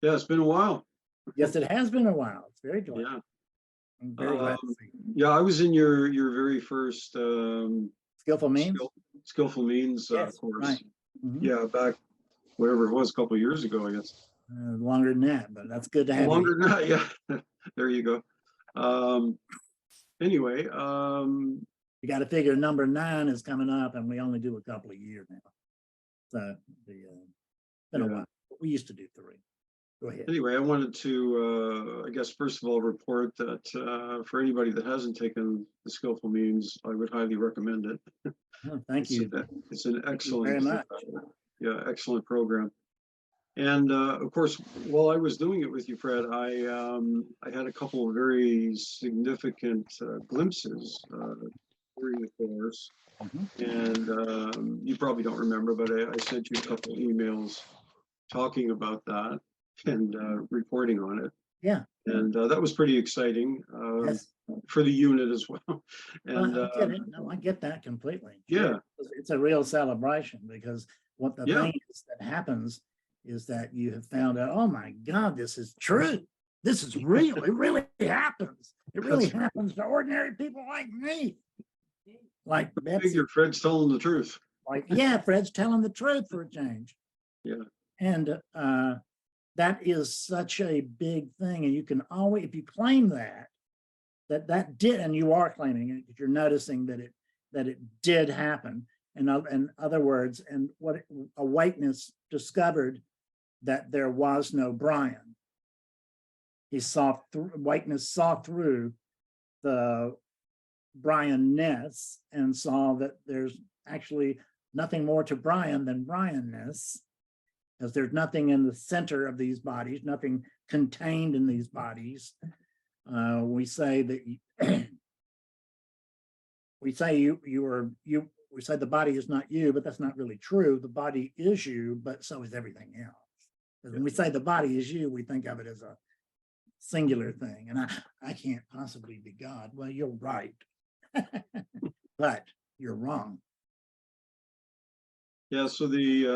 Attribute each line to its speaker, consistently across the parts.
Speaker 1: Yeah, it's been a while.
Speaker 2: Yes, it has been a while. It's very glad.
Speaker 1: Yeah.
Speaker 2: I'm very glad to see you.
Speaker 1: Yeah, I was in your very first
Speaker 2: Skillful means?
Speaker 1: skillful means
Speaker 2: Yes,
Speaker 1: course.
Speaker 2: right.
Speaker 1: Yeah, back whatever it was, a couple of years ago, I guess.
Speaker 2: Longer than that, but that's good to have
Speaker 1: Longer
Speaker 2: you.
Speaker 1: than that, yeah. There you go. Anyway,
Speaker 2: You got to figure number 9 is coming up, and we only do a couple of years now. So been a while. We used to do 3. Go ahead.
Speaker 1: Anyway, I wanted to, I guess, first of all, report that for anybody that hasn't taken the skillful means, I would highly recommend it.
Speaker 2: Oh, thank you.
Speaker 1: It's an excellent,
Speaker 2: very much.
Speaker 1: Yeah, excellent program. And of course, while I was doing it with you, Fred, I had a couple of very significant glimpses during the course. And you probably don't remember, but I sent you a couple of emails talking about that and reporting on it.
Speaker 2: Yeah.
Speaker 1: And that was pretty exciting
Speaker 2: Yes.
Speaker 1: for the unit as well. And
Speaker 2: I get it. No, I get that completely.
Speaker 1: Yeah.
Speaker 2: It's a real celebration, because what the
Speaker 1: Yeah.
Speaker 2: thing is that happens is that you have found out, oh my God, this is true. This is real. It really happens. It really happens to ordinary people like me. Like
Speaker 1: I figure Fred's telling the truth.
Speaker 2: Like, yeah, Fred's telling the truth for a change.
Speaker 1: Yeah.
Speaker 2: And that is such a big thing. And you can always, if you claim that did, and you are claiming it, you're noticing that it did happen. And in other words, and what awakeness discovered that there was no Brian. He saw through, awakeness saw through the Brian-ness and saw that there's actually nothing more to Brian than Brian-ness, because there's nothing in the center of these bodies, nothing contained in these bodies. We say that we say we say the body is not you, but that's not really true. The body is you, but so is everything else. Because when we say the body is you, we think of it as a singular thing. And I can't possibly be God. Well, you're right. But you're wrong.
Speaker 1: Yeah, so the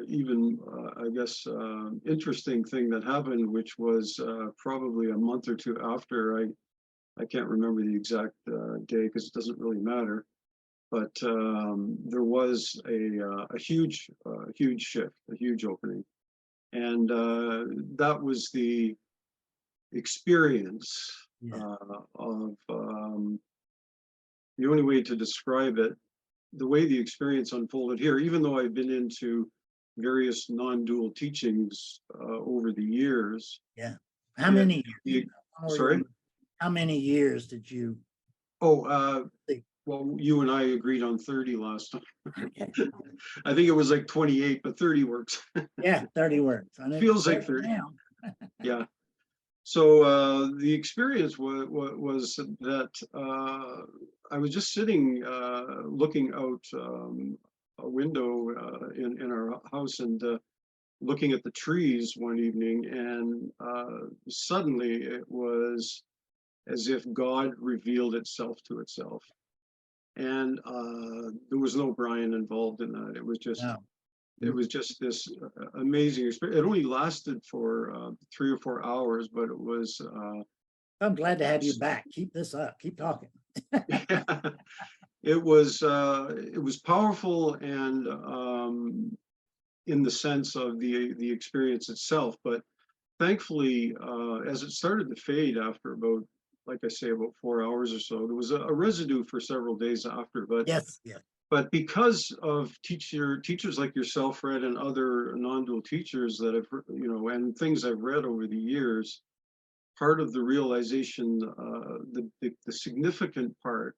Speaker 1: even I guess interesting thing that happened, which was probably a month or 2 after, I can't remember the exact day because it doesn't really matter, but there was a huge shift, a huge opening, and that was the experience of the only way to describe it, the way the experience unfolded here, even though I've been into various non-dual teachings over the years.
Speaker 2: Yeah. How many years?
Speaker 1: Sorry?
Speaker 2: How many years did you?
Speaker 1: Oh, well, you and I agreed on 30 last time. I think it was like 28, but 30 works.
Speaker 2: Yeah, 30 works.
Speaker 1: Feels like 30. Yeah. So the experience was that I was just sitting, looking out a window in our house and looking at the trees one evening, and suddenly it was as if God revealed itself to itself. And there was no Brian involved in that. It was just it was just this amazing experience. It only lasted for 3 or 4 hours, but it was
Speaker 2: I'm glad to have you back. Keep this up. Keep talking.
Speaker 1: It was powerful, and in the sense of the experience itself. But thankfully, as it started to fade after about, like I say, about 4 hours or so, there was a residue for several days after. But
Speaker 2: yes, yeah.
Speaker 1: But because of teachers like yourself, Fred, and other non-dual teachers that have, and things I've read over the years, part of the realization, the significant part,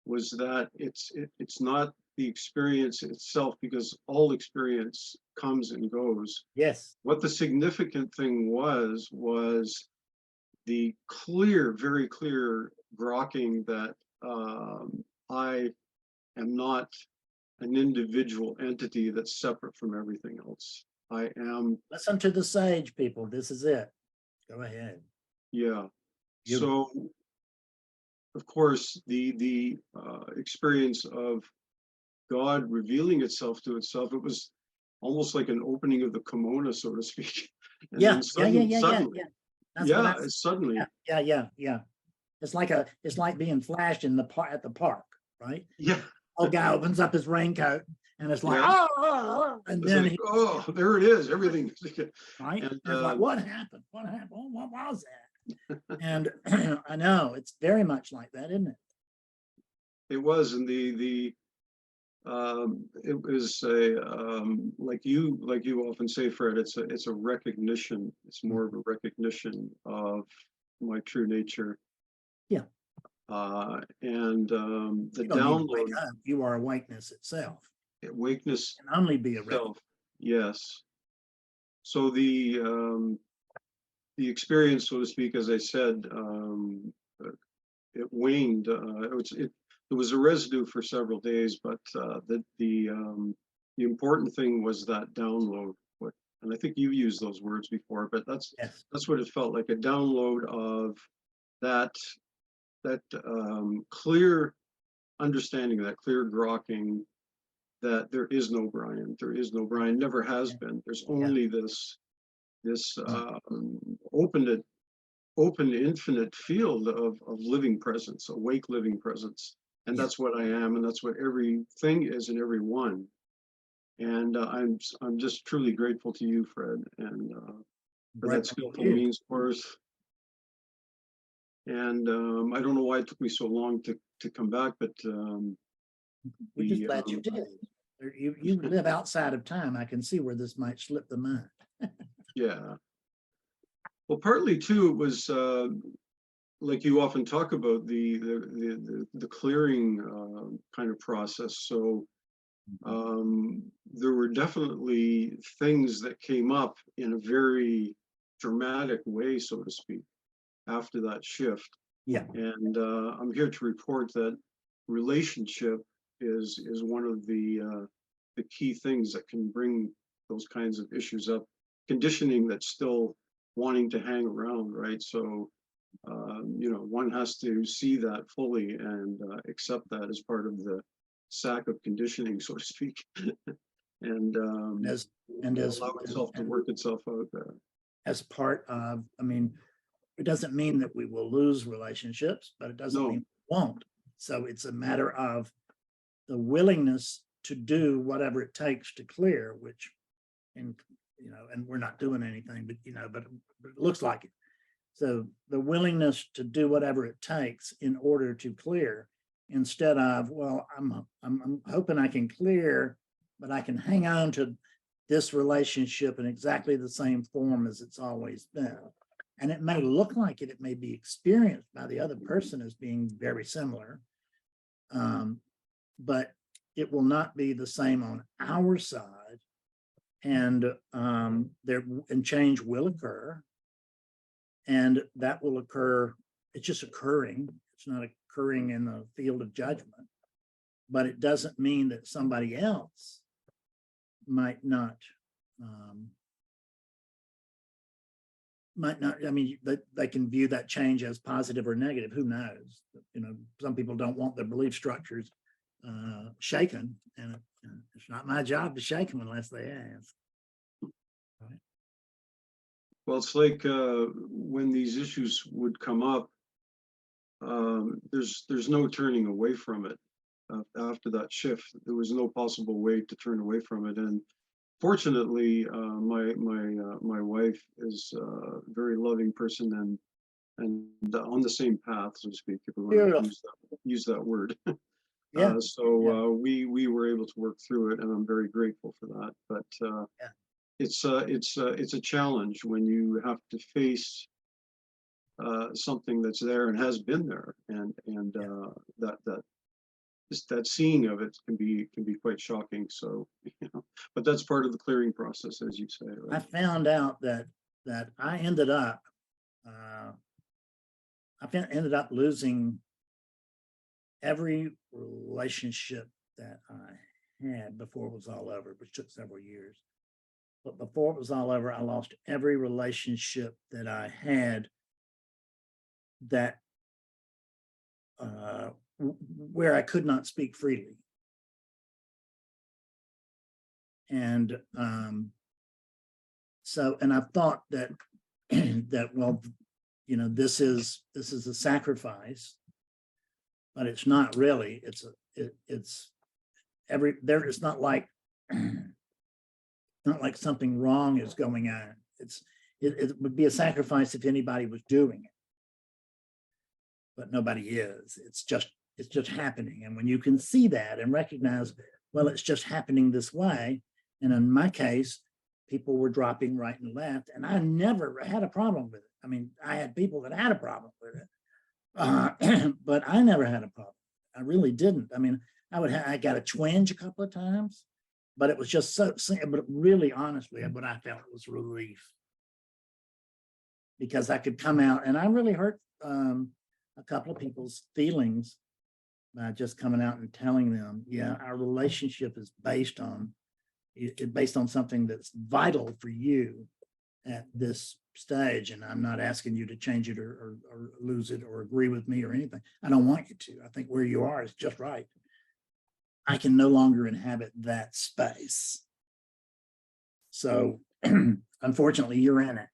Speaker 1: was that it's not the experience itself, because all experience comes and goes.
Speaker 2: Yes.
Speaker 1: What the significant thing was the very clear grokking that I am not an individual entity that's separate from everything else. I am.
Speaker 2: Listen to the sage, people. This is it. Go ahead.
Speaker 1: Yeah. So, of course, the experience of God revealing itself to itself, it was almost like an opening of the kimono, so to speak. And
Speaker 2: Yeah,
Speaker 1: then
Speaker 2: yeah. That's what I,
Speaker 1: suddenly,
Speaker 2: yeah. It's like being flashed in the park at the park, right?
Speaker 1: yeah,
Speaker 2: Old guy opens up his raincoat and it's like,
Speaker 1: yeah.
Speaker 2: and
Speaker 1: It's
Speaker 2: then
Speaker 1: like,
Speaker 2: he,
Speaker 1: oh, there it is, everything.
Speaker 2: right?
Speaker 1: And
Speaker 2: And it's like, what happened? What happened? What was that? And I know it's very much like that, isn't it?
Speaker 1: it was, and it was a like you often say, Fred, it's a recognition. It's more of a recognition of my true nature.
Speaker 2: Yeah.
Speaker 1: And the
Speaker 2: You don't need to
Speaker 1: download,
Speaker 2: wake up. You are awakeness itself.
Speaker 1: awakeness
Speaker 2: It can only be a
Speaker 1: itself. Yes. So the experience, so to speak, as I said, it waned. It was a residue for several days, but the important thing was that download. And I think you've used those words before, but
Speaker 2: yes.
Speaker 1: that's what it felt like, a download of that clear understanding, that clear grokking, that there is no Brian, there is no Brian, never has been. There's only this open infinite field of living presence, awake living presence. And
Speaker 2: Yeah.
Speaker 1: that's what I am, and that's what everything is in everyone. And I'm just truly grateful to you, Fred, and for that
Speaker 2: Grateful
Speaker 1: skillful
Speaker 2: to you.
Speaker 1: means course. And I don't know why it took me so long to come back, but
Speaker 2: We're just
Speaker 1: the
Speaker 2: glad you did. You live outside of time. I can see where this might slip the mind.
Speaker 1: yeah. Well, partly too, it was like you often talk about the clearing kind of process. So there were definitely things that came up in a very dramatic way, so to speak, after that shift.
Speaker 2: Yeah.
Speaker 1: And I'm here to report that relationship is one of the key things that can bring those kinds of issues up. Conditioning that's still wanting to hang around, right? So one has to see that fully and accept that as part of the sack of conditioning, so to speak, and
Speaker 2: As and as
Speaker 1: allow itself to work itself out there.
Speaker 2: as part of, I mean, it doesn't mean that we will lose relationships, but it doesn't mean we won't. So it's a matter of the willingness to do whatever it takes to clear, which, and and we're not doing anything, but it looks like it. So the willingness to do whatever it takes in order to clear, instead of, well, I'm hoping I can clear, but I can hang on to this relationship in exactly the same form as it's always been. And it may look like it may be experienced by the other person as being very similar, but it will not be the same on our side. And change will occur, and that will occur. It's just occurring. It's not occurring in the field of judgment, but it doesn't mean that somebody else might not. I mean, they can view that change as positive or negative. Who knows? Some people don't want their belief structures shaken, and it's not my job to shake them unless they ask. Right.
Speaker 1: Well, it's like when these issues would come up, there's no turning away from it. After that shift, there was no possible way to turn away from it. And fortunately, my wife is a very loving person and on the same path, so to speak, if we want to use that word.
Speaker 2: Yeah.
Speaker 1: We were able to work through it, and I'm very grateful for that. But it's a challenge when you have to face something that's there and has been there, and that seeing of it can be quite shocking. So but that's part of the clearing process, as you say. Right?
Speaker 2: I found out that I ended up losing every relationship that I had before it was all over, which took several years. But before it was all over, I lost every relationship that I had that where I could not speak freely. And so, and I thought that that, well, you know, this is a sacrifice, but it's not really. It's not like not like something wrong is going on. It would be a sacrifice if anybody was doing it, but nobody is. It's just happening. And when you can see that and recognize, well, it's just happening this way. And in my case, people were dropping right and left, and I never had a problem with it. I mean, I had people that had a problem with it, but I never had a problem. I really didn't. I mean, I got a twinge a couple of times, but it was just so, but really, honestly, what I felt was relief, because I could come out, and I really hurt a couple of people's feelings by just coming out and telling them, yeah, our relationship is based on something that's vital for you at this stage. And I'm not asking you to change it or lose it or agree with me or anything. I don't want you to. I think where you are is just right. I can no longer inhabit that space. So unfortunately, you're in it.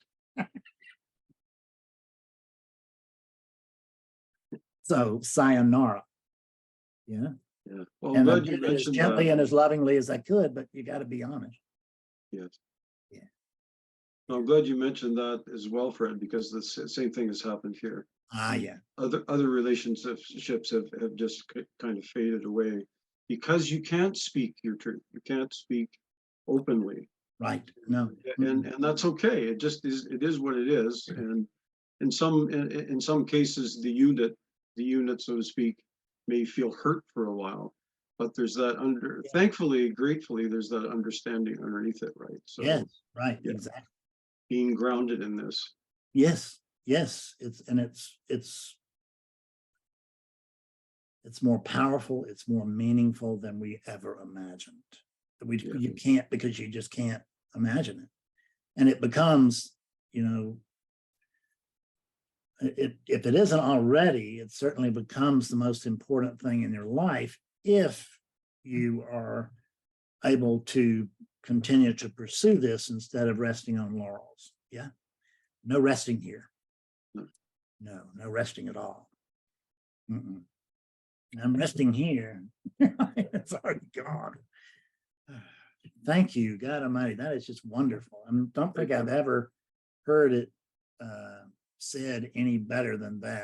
Speaker 2: So sayonara. Yeah.
Speaker 1: Yeah. Well,
Speaker 2: And I
Speaker 1: I'm glad you
Speaker 2: did it as
Speaker 1: mentioned
Speaker 2: gently
Speaker 1: that.
Speaker 2: and as lovingly as I could, but you got to be honest.
Speaker 1: Yes.
Speaker 2: Yeah.
Speaker 1: I'm glad you mentioned that as well, Fred, because the same thing has happened here.
Speaker 2: Yeah.
Speaker 1: Other relationships have just kind of faded away because you can't speak your truth. You can't speak openly.
Speaker 2: Right. No.
Speaker 1: And that's okay. It just is. It is what it is. And in some cases, the unit, so to speak, may feel hurt for a while, but there's that thankfully, gratefully, there's that understanding underneath it, right? So
Speaker 2: yes. Right.
Speaker 1: yeah,
Speaker 2: Exactly.
Speaker 1: being grounded in this.
Speaker 2: Yes. It's more powerful. It's more meaningful than we ever imagined. You can't, because you just can't imagine it. And it becomes, you know, if it isn't already, it certainly becomes the most important thing in your life if you are able to continue to pursue this instead of resting on laurels. Yeah. No resting here. No resting at all. I'm resting here. It's already gone. Thank you, God Almighty. That is just wonderful. I don't think I've ever heard it said any better than that.